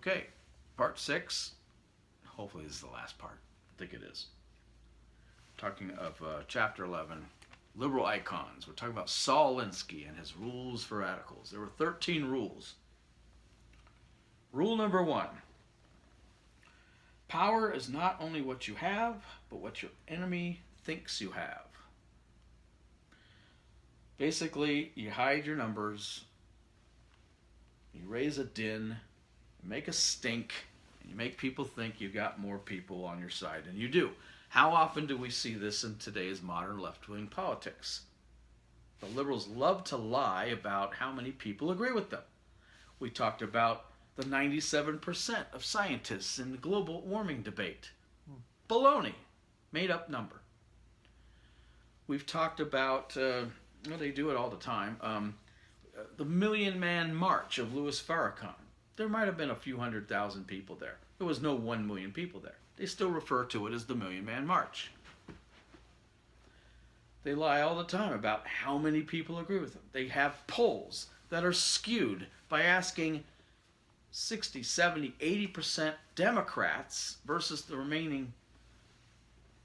Okay, part 6. Hopefully this is the last part. I think it is. Talking of chapter 11, liberal icons. We're talking about Saul Alinsky and his rules for radicals. There were 13 rules. Rule number 1. Power is not only what you have, but what your enemy thinks you have. Basically, you hide your numbers, you raise a din, you make a stink, and you make people think you got more people on your side than you do. How often do we see this in today's modern left-wing politics? The liberals love to lie about how many people agree with them. We talked about the 97% of scientists in the global warming debate. Baloney. Made up number. We've talked about, they do it all the time, the Million Man March of Louis Farrakhan. There might have been a few 100,000 people there. There was no 1 million people there. They still refer to it as the Million Man March. They lie all the time about how many people agree with them. They have polls that are skewed by asking 60, 70, 80% Democrats versus the remaining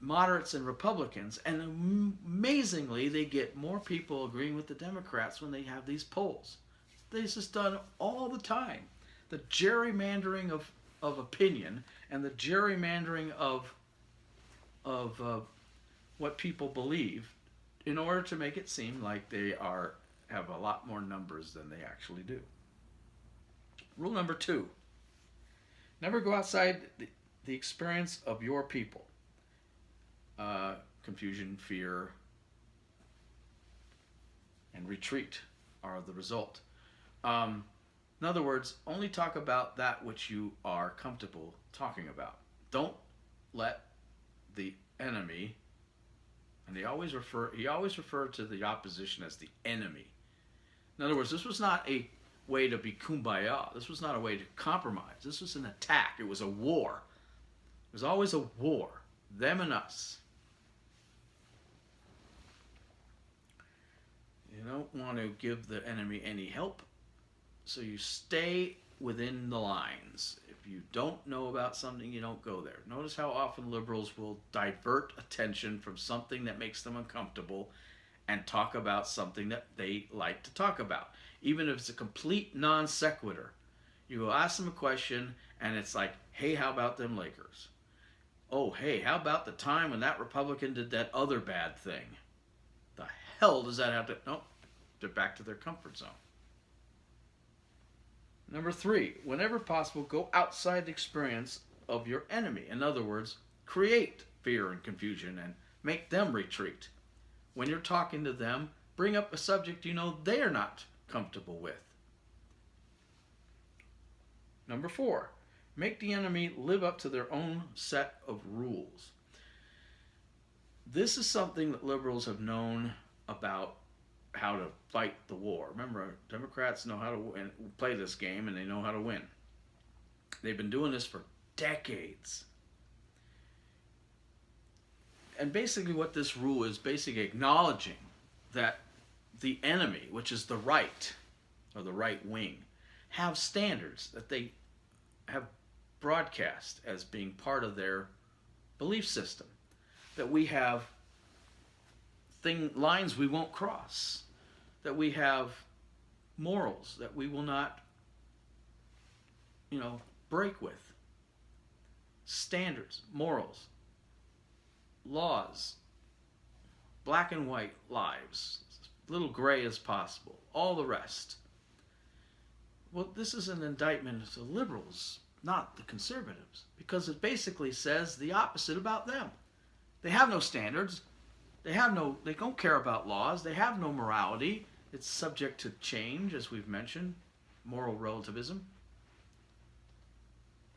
moderates and Republicans. And amazingly, they get more people agreeing with the Democrats when they have these polls. This is done all the time. The gerrymandering of opinion and the gerrymandering of what people believe in order to make it seem like they have a lot more numbers than they actually do. Rule number 2. Never go outside the experience of your people. Confusion, fear, and retreat are the result. In other words, only talk about that which you are comfortable talking about. Don't let the enemy, and he always referred to the opposition as the enemy. In other words, this was not a way to be kumbaya. This was not a way to compromise. This was an attack. It was a war. It was always a war. Them and us. You don't want to give the enemy any help, so you stay within the lines. If you don't know about something, you don't go there. Notice how often liberals will divert attention from something that makes them uncomfortable and talk about something that they like to talk about. Even if it's a complete non sequitur. You will ask them a question and it's like, hey, how about them Lakers? Oh, hey, how about the time when that Republican did that other bad thing? The hell does that have to... Nope, they're back to their comfort zone. Number 3, whenever possible, go outside the experience of your enemy. In other words, create fear and confusion and make them retreat. When you're talking to them, bring up a subject you know they are not comfortable with. Number 4, make the enemy live up to their own set of rules. This is something that liberals have known about how to fight the war. Remember, Democrats know how to play this game and they know how to win. They've been doing this for decades. And basically what this rule is basically acknowledging that the enemy, which is the right, or the right wing, have standards that they have broadcast as being part of their belief system. That we have lines we won't cross. That we have morals that we will not, break with. Standards, morals, laws, black and white lives, little gray as possible, all the rest. Well, this is an indictment of the liberals, not the conservatives, because it basically says the opposite about them. They have no standards. They don't care about laws. They have no morality. It's subject to change, as we've mentioned, moral relativism.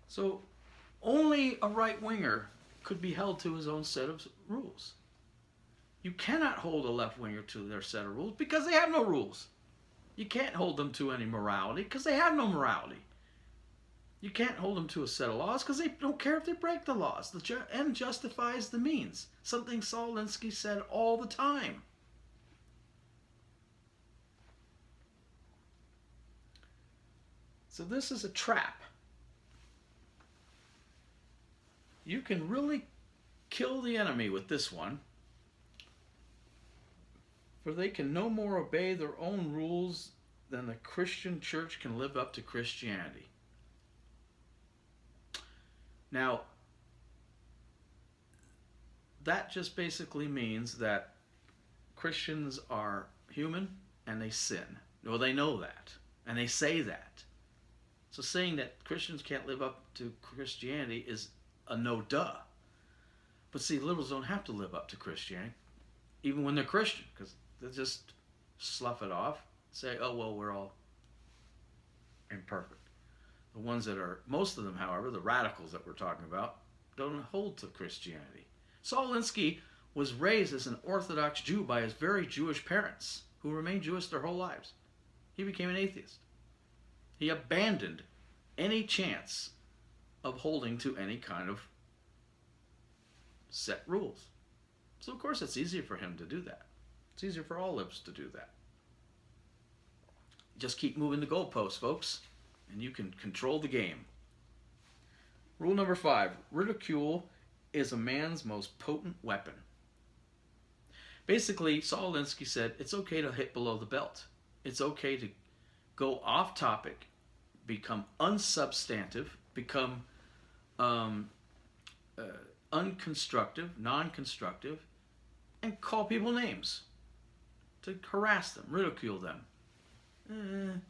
So only a right-winger could be held to his own set of rules. You cannot hold a left-winger to their set of rules because they have no rules. You can't hold them to any morality because they have no morality. You can't hold them to a set of laws because they don't care if they break the laws. The end justifies the means. Something Saul Alinsky said all the time. So this is a trap. You can really kill the enemy with this one, for they can no more obey their own rules than the Christian church can live up to Christianity. Now, that just basically means that Christians are human and they sin. Well, they know that, and they say that. So saying that Christians can't live up to Christianity is a no-duh. But see, liberals don't have to live up to Christianity, even when they're Christian, because they just slough it off, say, oh, well, we're all imperfect. The ones that are, most of them, however, the radicals that we're talking about, don't hold to Christianity. Saul Alinsky was raised as an Orthodox Jew by his very Jewish parents, who remained Jewish their whole lives. He became an atheist. He abandoned any chance of holding to any kind of set rules. So, of course, it's easier for him to do that. It's easier for all libs to do that. Just keep moving the goalposts, folks, and you can control the game. Rule number 5, ridicule is a man's most potent weapon. Basically, Saul Alinsky said it's okay to hit below the belt. It's okay to go off topic, become unsubstantive, become unconstructive, non-constructive, and call people names, to harass them, ridicule them,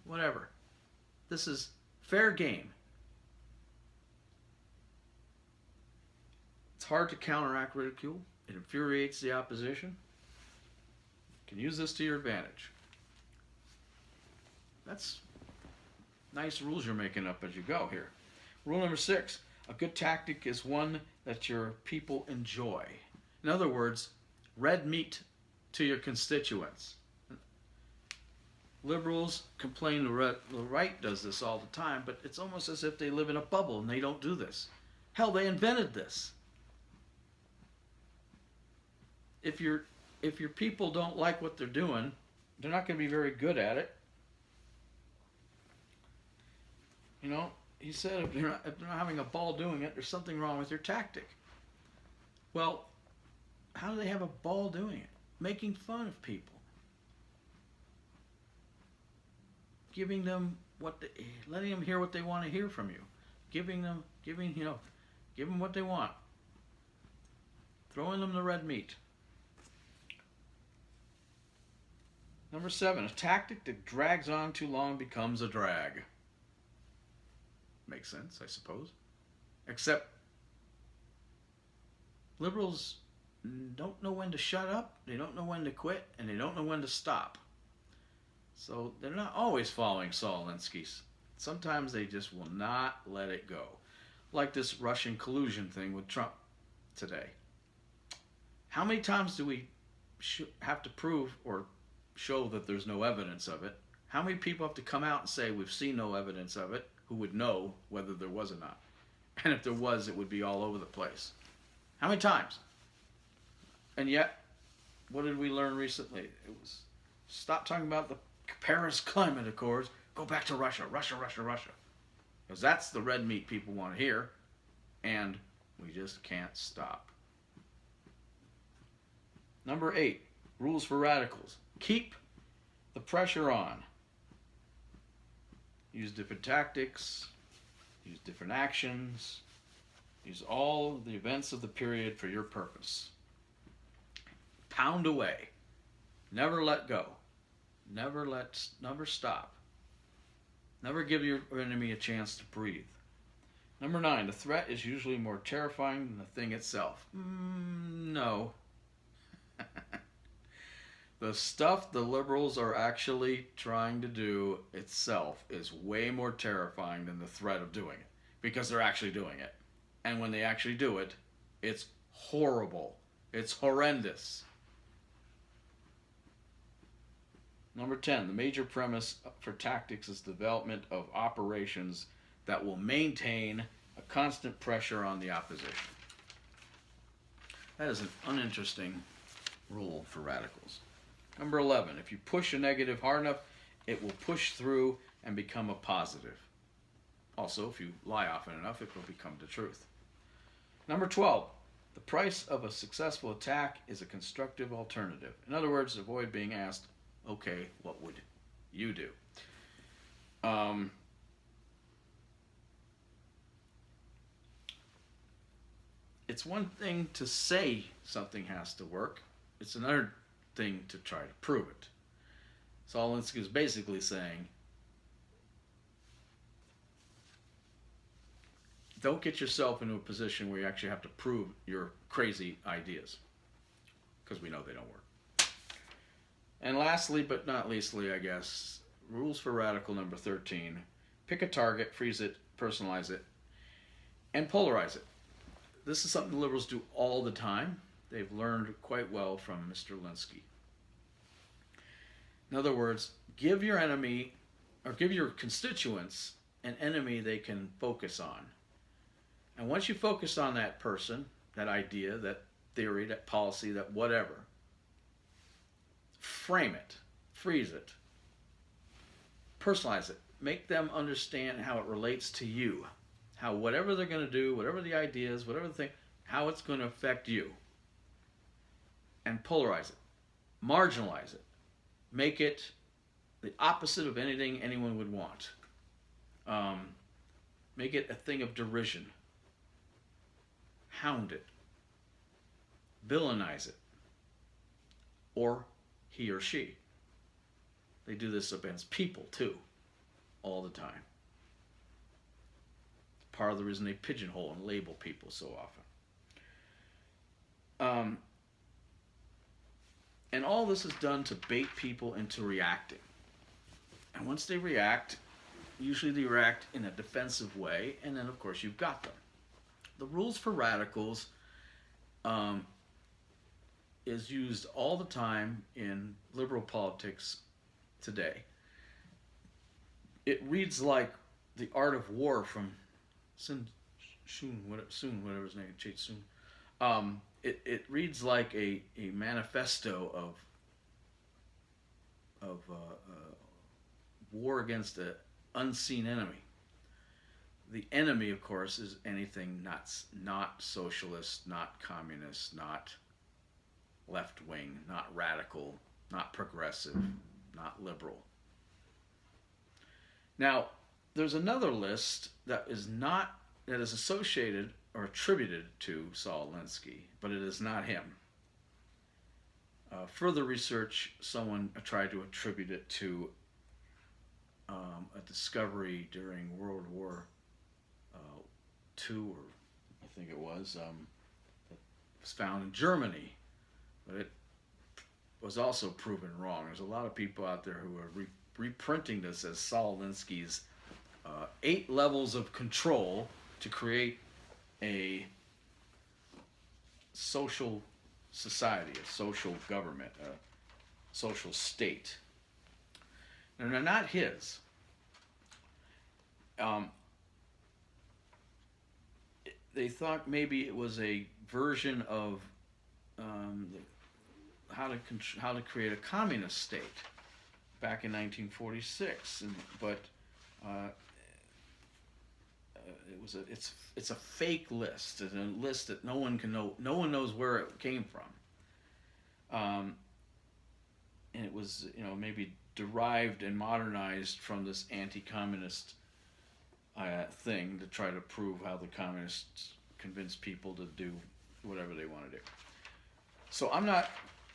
whatever. This is fair game. It's hard to counteract ridicule. It infuriates the opposition. You can use this to your advantage. That's nice rules you're making up as you go here. Rule number 6, a good tactic is one that your people enjoy. In other words, red meat to your constituents. Liberals complain the right does this all the time, but it's almost as if they live in a bubble and they don't do this. Hell, they invented this. If your people don't like what they're doing, they're not going to be very good at it. You know, he said if they're not having a ball doing it, there's something wrong with your tactic. Well, how do they have a ball doing it? Making fun of people. Giving them letting them hear what they want to hear from you. Giving them what they want. Throwing them the red meat. Number 7, a tactic that drags on too long becomes a drag. Makes sense, I suppose. Except liberals don't know when to shut up, they don't know when to quit, and they don't know when to stop. So they're not always following Saul Alinsky. Sometimes they just will not let it go. Like this Russian collusion thing with Trump today. How many times do we have to prove or show that there's no evidence of it? How many people have to come out and say we've seen no evidence of it, who would know whether there was or not? And if there was, it would be all over the place. How many times? And yet, what did we learn recently? It was stop talking about the Paris Climate Accords, go back to Russia, Russia, Russia, Russia. Because that's the red meat people want to hear, and we just can't stop. Number 8, rules for radicals. Keep the pressure on. Use different tactics, use different actions, use all the events of the period for your purpose. Pound away. Never let go. Never stop. Never give your enemy a chance to breathe. Number 9, the threat is usually more terrifying than the thing itself. No. The stuff the liberals are actually trying to do itself is way more terrifying than the threat of doing it, because they're actually doing it. And when they actually do it, it's horrible. It's horrendous. Number 10, the major premise for tactics is the development of operations that will maintain a constant pressure on the opposition. That is an uninteresting rule for radicals. Number 11, if you push a negative hard enough, it will push through and become a positive. Also, if you lie often enough, it will become the truth. Number 12, the price of a successful attack is a constructive alternative. In other words, avoid being asked, okay, what would you do? Um, it's one thing to say something has to work, it's another thing to try to prove it. Saul Alinsky is basically saying, don't get yourself into a position where you actually have to prove your crazy ideas, because we know they don't work. And lastly, but not leastly, I guess, rules for radical number 13. Pick a target, freeze it, personalize it, and polarize it. This is something liberals do all the time. They've learned quite well from Mr. Alinsky. In other words, give your enemy, or give your constituents, an enemy they can focus on. And once you focus on that person, that idea, that theory, that policy, that whatever, frame it, freeze it, personalize it, make them understand how it relates to you, how whatever they're going to do, whatever the idea is, whatever the thing, how it's going to affect you, and polarize it, marginalize it, make it the opposite of anything anyone would want. Make it a thing of derision. Hound it. Villainize it. Or he or she. They do this against people too, all the time. Part of the reason they pigeonhole and label people so often. And all this is done to bait people into reacting. And once they react, usually they react in a defensive way, and then of course you've got them. The rules for radicals is used all the time in liberal politics today. It reads like The Art of War from Sun whatever his name, Chait Sun. It reads like a manifesto of war against an unseen enemy. The enemy, of course, is anything not socialist, not communist, not left-wing, not radical, not progressive, not liberal. Now, there's another list that is associated or attributed to Saul Alinsky, but it is not him. Further research, someone tried to attribute it to a discovery during World War II, or I think it was, that was found in Germany, but it was also proven wrong. There's a lot of people out there who are reprinting this as Saul Alinsky's 8 levels of control to create a social society, a social government, a social state. And they're not his. They thought maybe it was a version of how to create a communist state back in 1946, but it's a fake list. It's a list that no one can know. No one knows where it came from. And it was maybe derived and modernized from this anti-communist thing to try to prove how the communists convince people to do whatever they want to do. So I'm not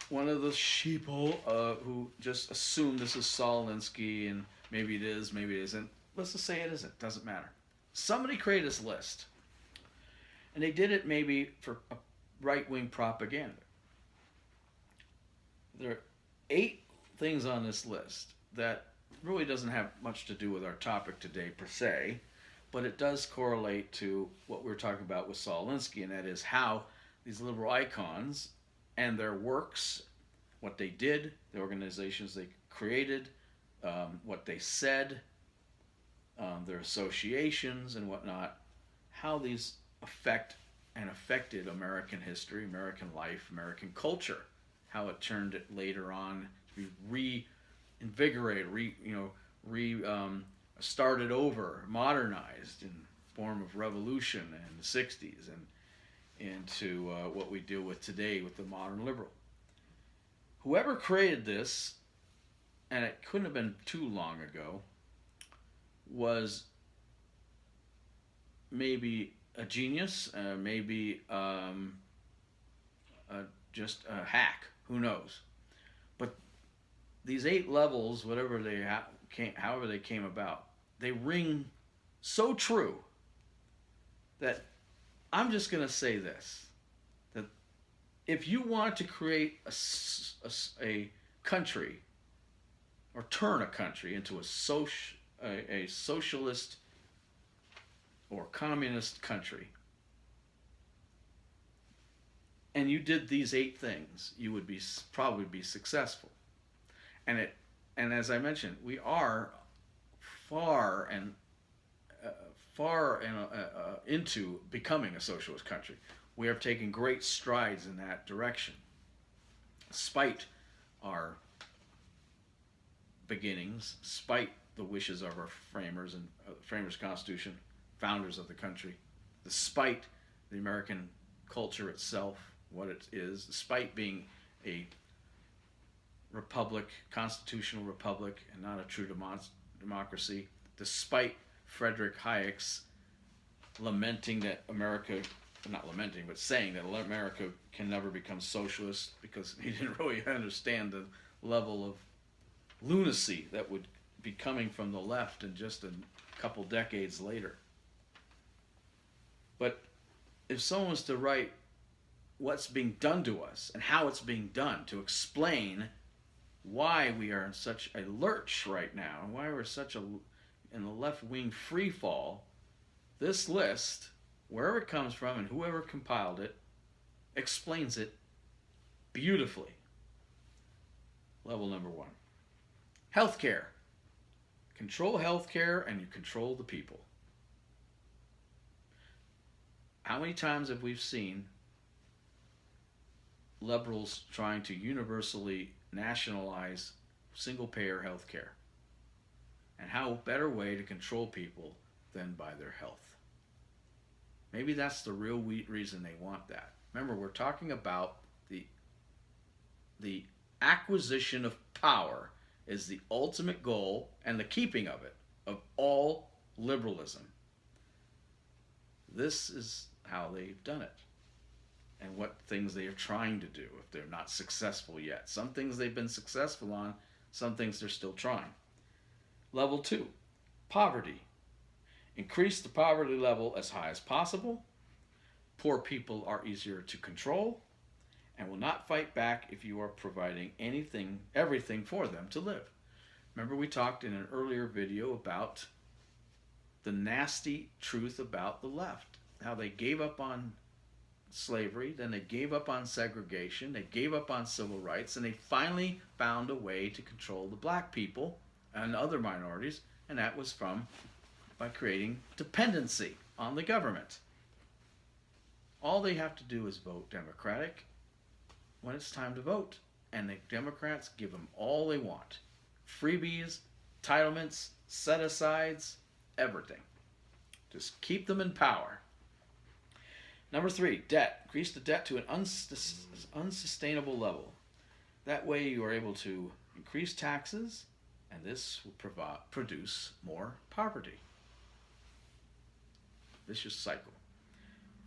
one of those sheeple who just assume this is Saul Alinsky and maybe it is, maybe it isn't. Let's just say it isn't. Doesn't matter. Somebody created this list, and they did it maybe for right-wing propaganda. There are 8 things on this list that really doesn't have much to do with our topic today per se, but it does correlate to what we're talking about with Saul Alinsky, and that is how these liberal icons and their works, what they did, the organizations they created, what they said, their associations and whatnot, how these affect and affected American history, American life, American culture, how it turned it later on to be reinvigorated, started over, modernized in form of revolution in the 60s, into what we deal with today with the modern liberal. Whoever created this, and it couldn't have been too long ago, was maybe a genius, maybe just a hack. Who knows? But these 8 levels, whatever however they came about, they ring so true that I'm just going to say this: that if you want to create a country or turn a country into a socialist or communist country, and you did these 8 things, you would probably be successful. And as I mentioned, we are far and into becoming a socialist country. We are taking great strides in that direction, despite our beginnings, despite the wishes of our framers and framers' Constitution, founders of the country, despite the American culture itself, what it is, despite being a republic, constitutional republic, and not a true democracy, despite Frederick Hayek's lamenting that America, not lamenting, but saying that America can never become socialist, because he didn't really understand the level of lunacy that would be coming from the left in just a couple decades later. But if someone was to write what's being done to us and how it's being done, to explain why we are in such a lurch right now and why we're in the left-wing free fall, this list, wherever it comes from and whoever compiled it, explains it beautifully. Level number 1. Healthcare. Control healthcare and you control the people. How many times have we seen liberals trying to universally nationalize single-payer health care? And how better way to control people than by their health? Maybe that's the real reason they want that. Remember, we're talking about the acquisition of power is the ultimate goal, and the keeping of it, of all liberalism. This is how they've done it, and what things they are trying to do if they're not successful yet. Some things they've been successful on, some things they're still trying. Level 2, poverty. Increase the poverty level as high as possible. Poor people are easier to control and will not fight back if you are providing everything for them to live. Remember, we talked in an earlier video about the nasty truth about the left, how they gave up on slavery, then they gave up on segregation, they gave up on civil rights, and they finally found a way to control the black people and other minorities, and that was by creating dependency on the government. All they have to do is vote Democratic when it's time to vote, and the Democrats give them all they want. Freebies, entitlements, set-asides, everything. Just keep them in power. Number 3, debt. Increase the debt to an unsustainable level. That way you are able to increase taxes, and this will produce more poverty. Vicious cycle.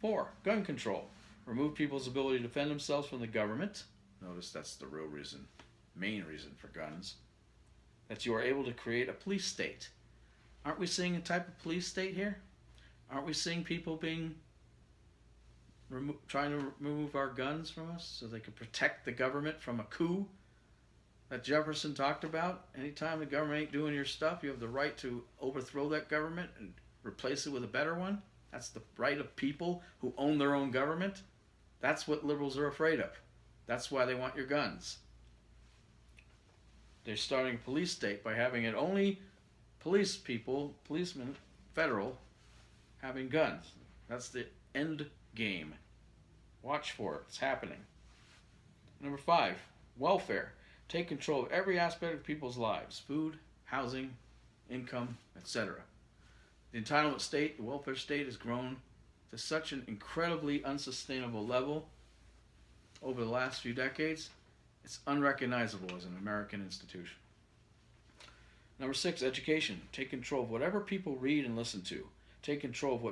4, gun control. Remove people's ability to defend themselves from the government. Notice that's the real reason, main reason for guns. That you are able to create a police state. Aren't we seeing a type of police state here? Aren't we seeing people trying to remove our guns from us so they can protect the government from a coup that Jefferson talked about? Anytime the government ain't doing your stuff, you have the right to overthrow that government and replace it with a better one. That's the right of people who own their own government. That's what liberals are afraid of. That's why they want your guns. They're starting a police state by having it only policemen, federal, having guns. That's the end game. Watch for it. It's happening. Number 5, welfare. Take control of every aspect of people's lives. Food, housing, income, etc. The entitlement state, the welfare state, has grown to such an incredibly unsustainable level over the last few decades, it's unrecognizable as an American institution. Number 6, education. Take control of whatever people read and listen to. Take control of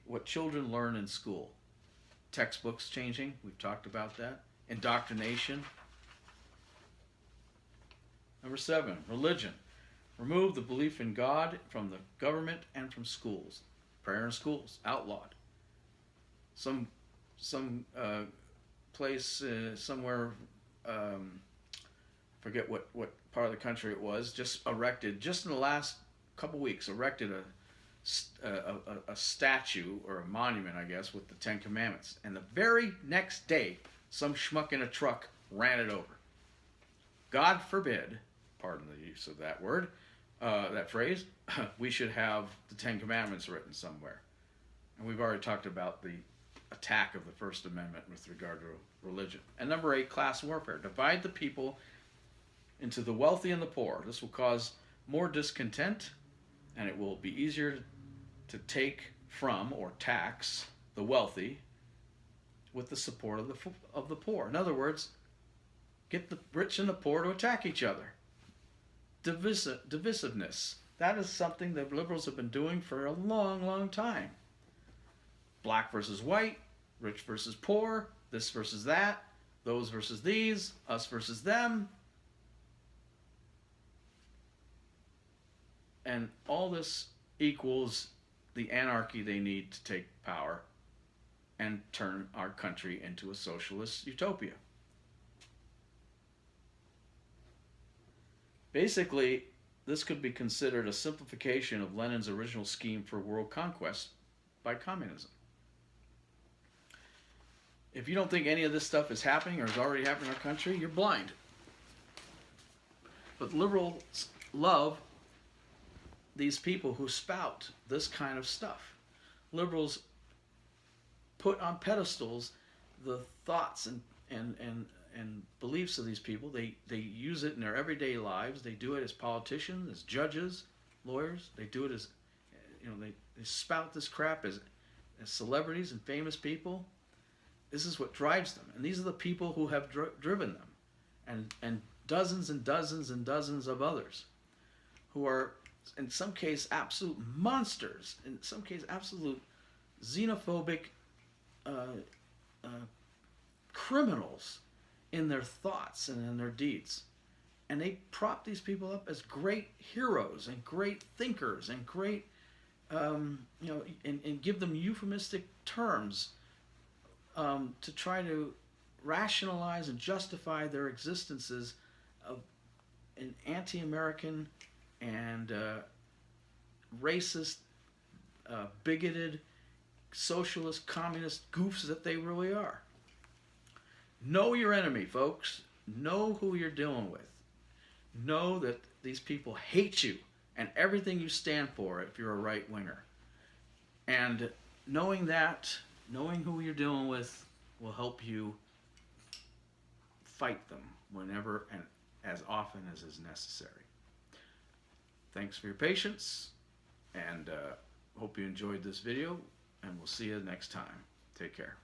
what children learn in school. Textbooks changing, we've talked about that. Indoctrination. Number 7, religion. Remove the belief in God from the government and from schools. Prayer in schools, outlawed. Some place somewhere, forget what part of the country it was, just in the last couple weeks, erected a statue or a monument, I guess, with the Ten Commandments. And the very next day, some schmuck in a truck ran it over. God forbid, pardon the use of that word, that phrase, we should have the Ten Commandments written somewhere. And we've already talked about the attack of the First Amendment with regard to religion. And number 8, class warfare. Divide the people into the wealthy and the poor. This will cause more discontent, and it will be easier to take from or tax the wealthy with the support of the poor. In other words, get the rich and the poor to attack each other. Divisiveness. That is something that liberals have been doing for a long, long time. Black versus white, rich versus poor, this versus that, those versus these, us versus them. And all this equals the anarchy they need to take power and turn our country into a socialist utopia. Basically, this could be considered a simplification of Lenin's original scheme for world conquest by communism. If you don't think any of this stuff is happening or has already happened in our country, you're blind. But liberals love these people who spout this kind of stuff. Liberals put on pedestals the thoughts and beliefs of these people. They use it in their everyday lives. They do it as politicians, as judges, lawyers. They do it as, they spout this crap as celebrities and famous people. This is what drives them. And these are the people who have driven them. And dozens and dozens and dozens of others who are, in some case, absolute monsters. In some case, absolute xenophobic criminals in their thoughts and in their deeds. And they prop these people up as great heroes and great thinkers and great, and give them euphemistic terms to try to rationalize and justify their existences of an anti-American and racist, bigoted, socialist, communist goofs that they really are. Know your enemy, folks. Know who you're dealing with. Know that these people hate you and everything you stand for if you're a right-winger. And knowing that, knowing who you're dealing with, will help you fight them whenever and as often as is necessary. Thanks for your patience, and hope you enjoyed this video, and we'll see you next time. Take care.